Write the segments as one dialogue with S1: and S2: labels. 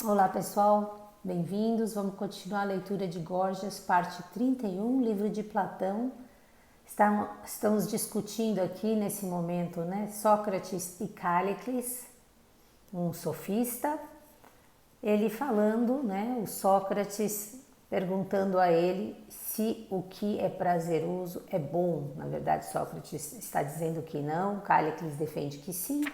S1: Olá pessoal, bem-vindos. Vamos continuar a leitura de Górgias, parte 31, livro de Platão. Estamos discutindo aqui nesse momento, né, Sócrates e Cállicles, um sofista. Ele falando, né, o Sócrates perguntando a ele se o que é prazeroso é bom. Na verdade, Sócrates está dizendo que não, Cállicles defende que sim.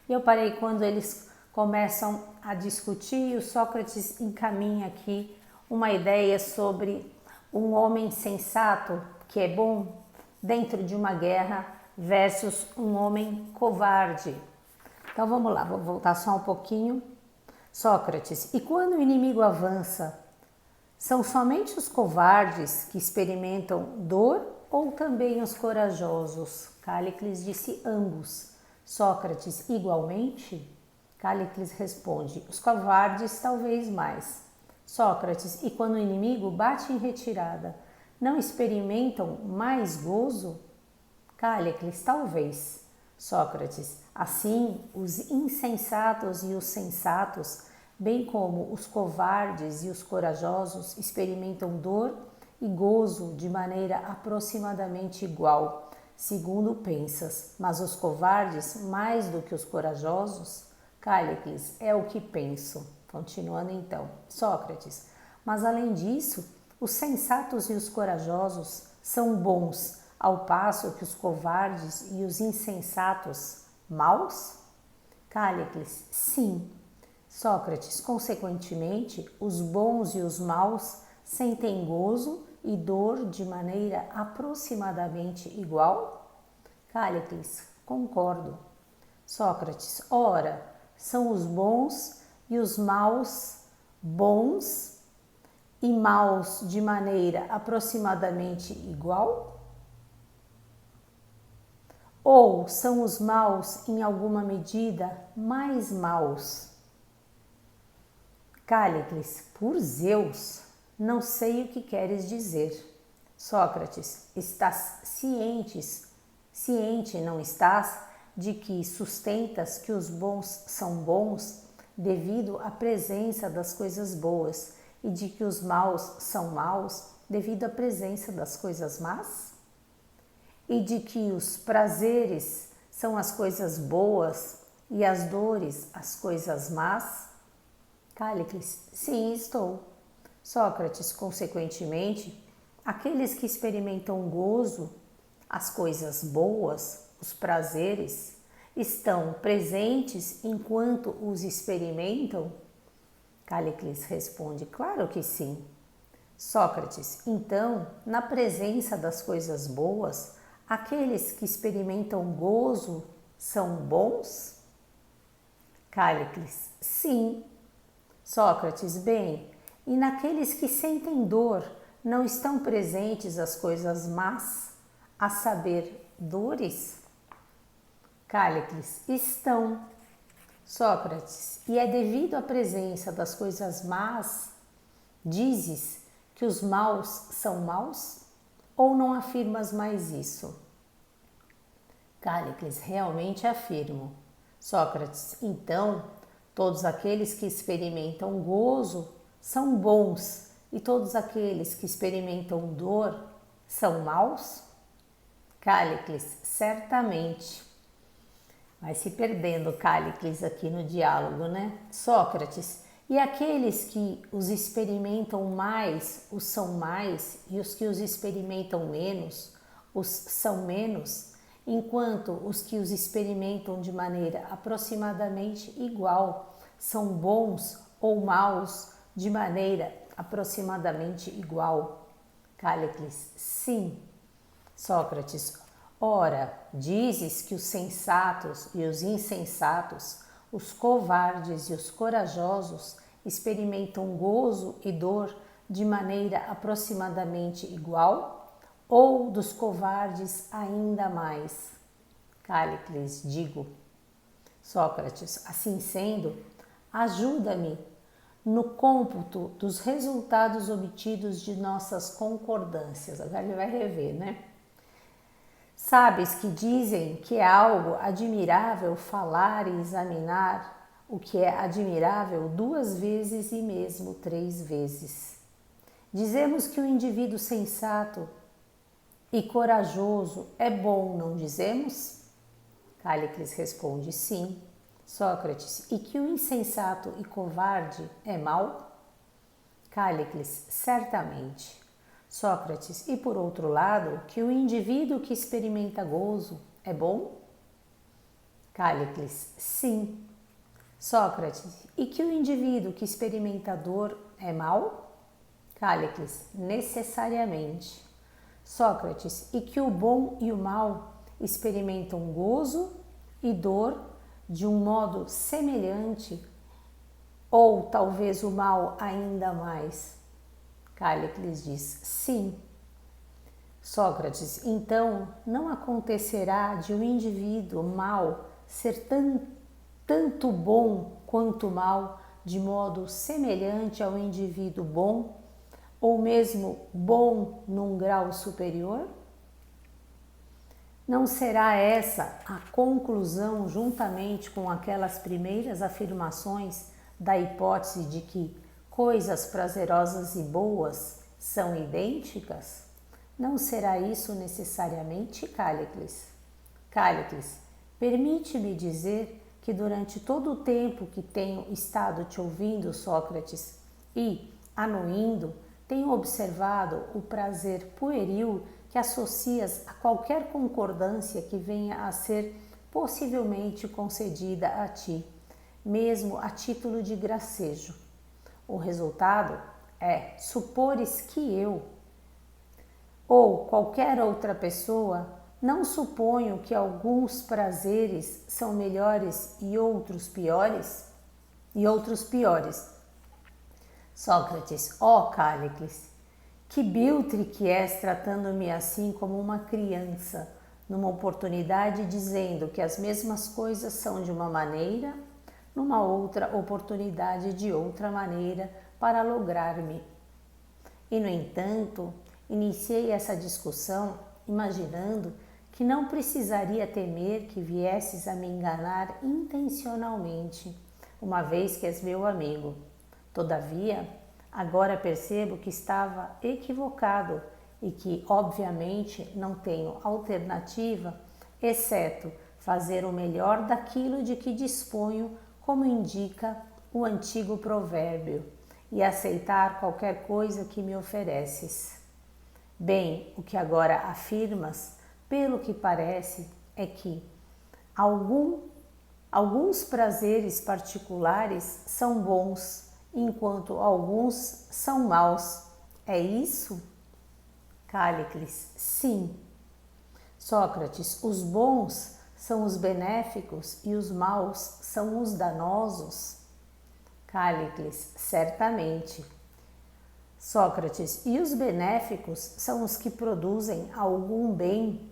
S1: E eu parei quando eles começam a discutir e o Sócrates encaminha aqui uma ideia sobre um homem sensato que é bom dentro de uma guerra versus um homem covarde. Então vamos lá, vou voltar só um pouquinho. Sócrates, e quando o inimigo avança, são somente os covardes que experimentam dor ou também os corajosos? Cállicles disse ambos. Sócrates, igualmente? Cállicles responde, os covardes talvez mais. Sócrates, e quando o inimigo bate em retirada, não experimentam mais gozo? Cállicles, talvez. Sócrates, assim os insensatos e os sensatos, bem como os covardes e os corajosos, experimentam dor e gozo de maneira aproximadamente igual, segundo pensas, mas os covardes mais do que os corajosos? Cállicles, é o que penso. Continuando então, Sócrates, mas além disso, os sensatos e os corajosos são bons, ao passo que os covardes e os insensatos maus? Cállicles, sim. Sócrates, consequentemente, os bons e os maus sentem gozo e dor de maneira aproximadamente igual? Cállicles, concordo. Sócrates, ora, são os bons e os maus bons e maus de maneira aproximadamente igual? Ou são os maus em alguma medida mais maus? Cállicles, por Zeus, não sei o que queres dizer. Sócrates, estás ciente não estás, de que sustentas que os bons são bons devido à presença das coisas boas e de que os maus são maus devido à presença das coisas más? E de que os prazeres são as coisas boas e as dores as coisas más? Cállicles, sim, estou. Sócrates, consequentemente, aqueles que experimentam gozo, as coisas boas, os prazeres, estão presentes enquanto os experimentam? Cállicles responde, claro que sim. Sócrates, então, na presença das coisas boas, aqueles que experimentam gozo são bons? Cállicles, sim. Sócrates, bem, e naqueles que sentem dor, não estão presentes as coisas más, a saber, dores? Cállicles, estão. Sócrates, e é devido à presença das coisas más, dizes que os maus são maus? Ou não afirmas mais isso? Cállicles, realmente afirmo. Sócrates, então, todos aqueles que experimentam gozo são bons e todos aqueles que experimentam dor são maus? Cállicles, certamente. Vai se perdendo Cállicles aqui no diálogo, né? Sócrates, e aqueles que os experimentam mais, os são mais, e os que os experimentam menos, os são menos, enquanto os que os experimentam de maneira aproximadamente igual são bons ou maus de maneira aproximadamente igual? Cállicles, sim. Sócrates, ora, dizes que os sensatos e os insensatos, os covardes e os corajosos experimentam gozo e dor de maneira aproximadamente igual? Ou dos covardes ainda mais? Cállicles, digo. Sócrates, assim sendo, ajuda-me no cômputo dos resultados obtidos de nossas concordâncias. Agora ele vai rever, né? Sabes que dizem que é algo admirável falar e examinar o que é admirável 2 vezes e mesmo 3 vezes. Dizemos que o indivíduo sensato e corajoso é bom, não dizemos? Cállicles responde sim. Sócrates, e que o insensato e covarde é mau? Cállicles, certamente. Sócrates, e por outro lado, que o indivíduo que experimenta gozo é bom? Cállicles, sim. Sócrates, e que o indivíduo que experimenta dor é mau? Cállicles, necessariamente. Sócrates, e que o bom e o mal experimentam gozo e dor de um modo semelhante, ou talvez o mal ainda mais? Cállicles diz sim. Sócrates, então não acontecerá de um indivíduo mau ser tanto bom quanto mal, de modo semelhante ao indivíduo bom, ou mesmo bom num grau superior? Não será essa a conclusão, juntamente com aquelas primeiras afirmações da hipótese de que coisas prazerosas e boas são idênticas? Não será isso necessariamente, Cállicles? Cállicles, permite-me dizer que durante todo o tempo que tenho estado te ouvindo, Sócrates, e, anuindo, tenho observado o prazer pueril que associas a qualquer concordância que venha a ser possivelmente concedida a ti, mesmo a título de gracejo. O resultado é supores que eu, ou qualquer outra pessoa, não suponho que alguns prazeres são melhores e outros piores? Sócrates, ó Cállicles, que biltre que és tratando-me assim como uma criança, numa oportunidade dizendo que as mesmas coisas são de uma maneira, numa outra oportunidade de outra maneira para lograr-me. E, no entanto, iniciei essa discussão imaginando que não precisaria temer que viesses a me enganar intencionalmente, uma vez que és meu amigo. Todavia, agora percebo que estava equivocado e que, obviamente, não tenho alternativa, exceto fazer o melhor daquilo de que disponho, como indica o antigo provérbio, e aceitar qualquer coisa que me ofereces. Bem, o que agora afirmas, pelo que parece, é que alguns prazeres particulares são bons, enquanto alguns são maus. É isso? Cállicles, sim. Sócrates, os bons são os benéficos e os maus são os danosos? Cállicles, certamente. Sócrates, e os benéficos são os que produzem algum bem,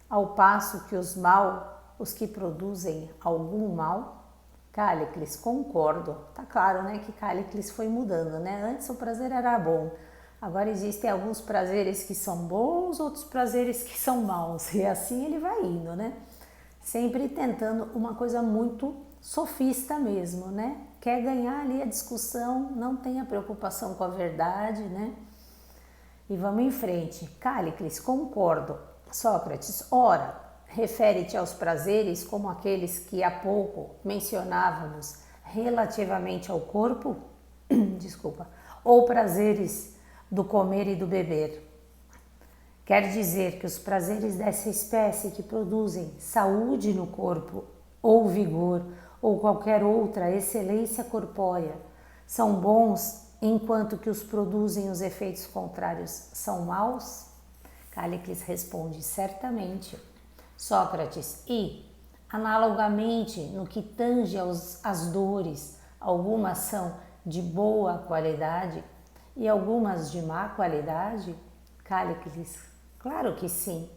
S1: ao passo que os que produzem algum mal? Cállicles, concordo. Tá claro, né, que Cállicles foi mudando, né? Antes o prazer era bom. Agora existem alguns prazeres que são bons, outros prazeres que são maus. E assim ele vai indo, né? Sempre tentando uma coisa muito sofista mesmo, né? Quer ganhar ali a discussão, não tenha preocupação com a verdade, né? E vamos em frente. Cállicles, concordo. Sócrates, ora, refere-te aos prazeres como aqueles que há pouco mencionávamos relativamente ao corpo? Desculpa. Ou prazeres do comer e do beber? Quer dizer que os prazeres dessa espécie que produzem saúde no corpo, ou vigor, ou qualquer outra excelência corpórea, são bons, enquanto que os produzem os efeitos contrários são maus? Cállicles responde, certamente. Sócrates, e, analogamente, no que tange às dores, algumas são de boa qualidade e algumas de má qualidade? Cállicles, claro que sim.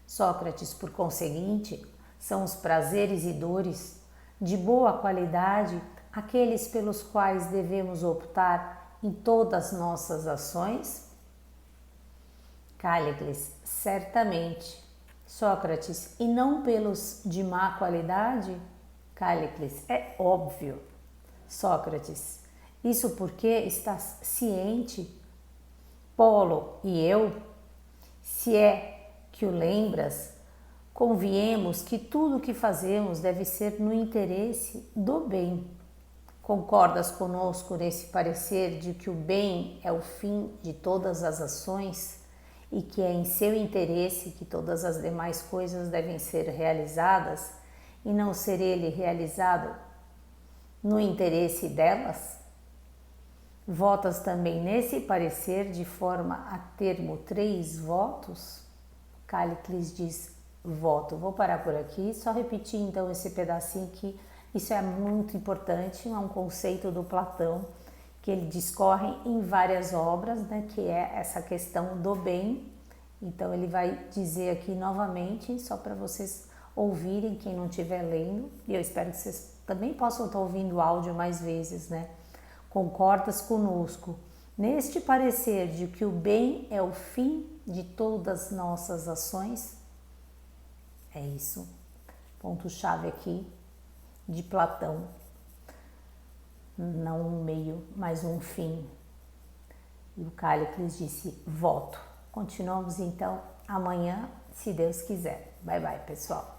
S1: Sócrates, por conseguinte, são os prazeres e dores de boa qualidade aqueles pelos quais devemos optar em todas nossas ações? Cállicles, certamente. Sócrates, e não pelos de má qualidade? Cállicles, é óbvio. Sócrates, isso porque estás ciente, Polo e eu, se é que o lembras, conviemos que tudo o que fazemos deve ser no interesse do bem. Concordas conosco nesse parecer de que o bem é o fim de todas as ações e que é em seu interesse que todas as demais coisas devem ser realizadas e não ser ele realizado no interesse delas? Votas também nesse parecer de forma a termo 3 votos? Cállicles diz: voto. Vou parar por aqui, só repetir então esse pedacinho que isso é muito importante, é um conceito do Platão que ele discorre em várias obras, né, que é essa questão do bem. Então ele vai dizer aqui novamente, só para vocês ouvirem, quem não estiver lendo, e eu espero que vocês também possam estar ouvindo o áudio mais vezes, né? Concordas conosco neste parecer de que o bem é o fim de todas as nossas ações? É isso, ponto-chave aqui de Platão, não um meio, mas um fim. E o Cállicles disse: voto. Continuamos então amanhã, se Deus quiser. Bye bye, pessoal.